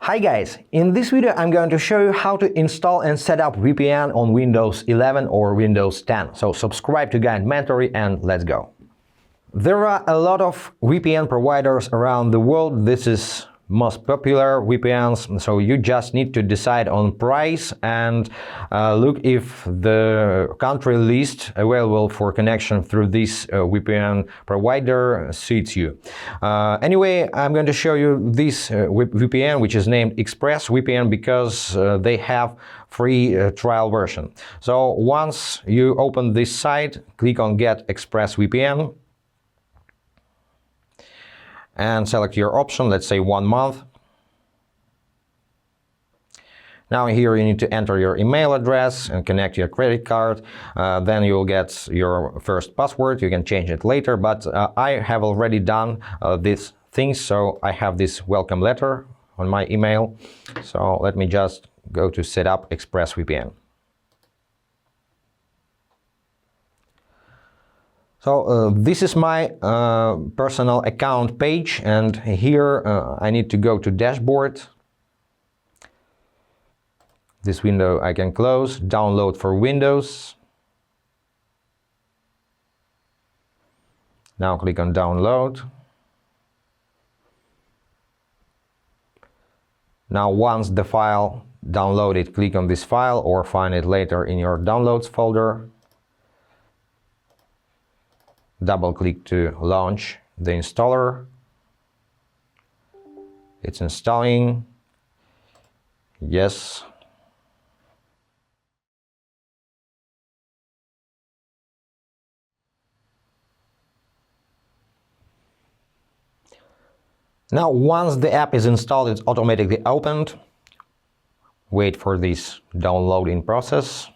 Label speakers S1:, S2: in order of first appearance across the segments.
S1: Hi guys, in this video I'm going to show you how to install and set up VPN on Windows 11 or Windows 10. So subscribe to Guide Mentory and let's go. There are a lot of VPN providers around the world. This is most popular VPNs, so you just need to decide on price and look if the country list available for connection through this VPN provider suits you. Anyway, I'm going to show you this VPN, which is named ExpressVPN because they have free trial version. So once you open this site, click on Get ExpressVPN and select your option, let's say 1 month. Now here you need to enter your email address and connect your credit card. Then you will get your first password. You can change it later, but I have already done these things, so I have this welcome letter on my email. So let me just go to set up ExpressVPN. So this is my personal account page, and here I need to go to dashboard. This window I can close, download for Windows. Now click on download. Now once the file downloaded, click on this file or find it later in your downloads folder. Double-click to launch the installer. It's installing. Yes. Now, once the app is installed, it's automatically opened. Wait for this downloading process.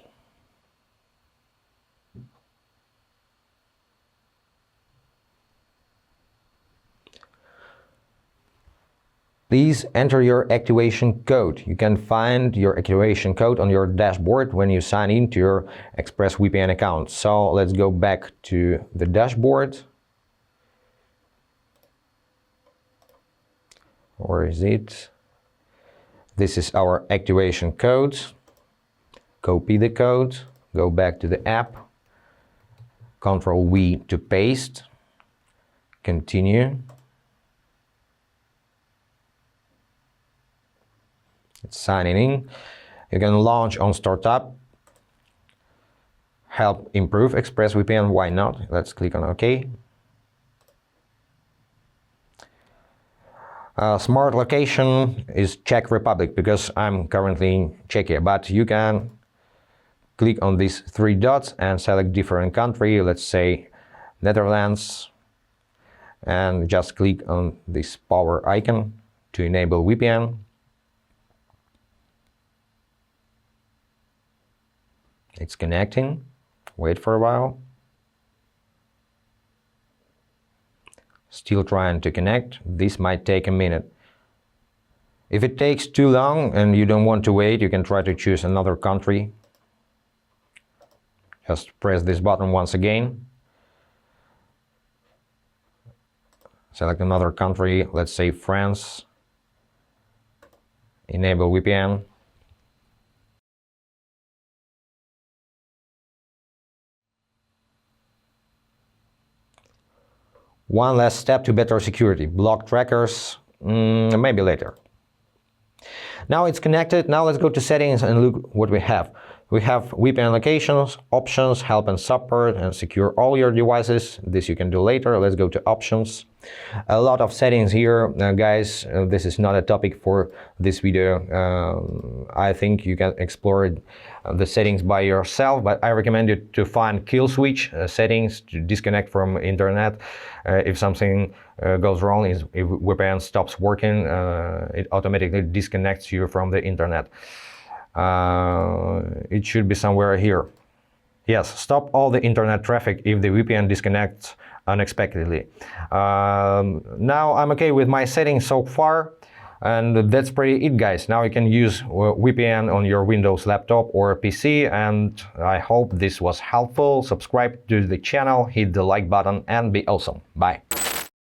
S1: Please enter your activation code. You can find your activation code on your dashboard when you sign into your ExpressVPN account. So let's go back to the dashboard. Where is it? This is our activation code. Copy the code, go back to the app, Ctrl-V to paste, continue. It's signing in. You can launch on startup. Help improve ExpressVPN, why not? Let's click on OK. Smart location is Czech Republic because I'm currently in Czechia, but you can click on these 3 dots and select different country, let's say Netherlands, and just click on this power icon to enable VPN. It's connecting. Wait for a while. Still trying to connect. This might take a minute. If it takes too long and you don't want to wait, you can try to choose another country. Just press this button once again. Select another country, let's say France. Enable VPN. One last step to better security. Block trackers, maybe later. Now it's connected. Now let's go to settings and look what we have. We have VPN locations, options, help and support, and secure all your devices. This you can do later. Let's go to options. A lot of settings here, guys. This is not a topic for this video. I think you can explore the settings by yourself, but I recommend you to find kill switch settings to disconnect from internet. If something goes wrong, if VPN stops working, it automatically disconnects you from the internet. It should be somewhere here. Yes, stop all the internet traffic if the VPN disconnects unexpectedly. Now I'm okay with my settings so far, and that's pretty it, guys. Now you can use VPN on your Windows laptop or PC, and I hope this was helpful. Subscribe to the channel, hit the like button, and be awesome. Bye.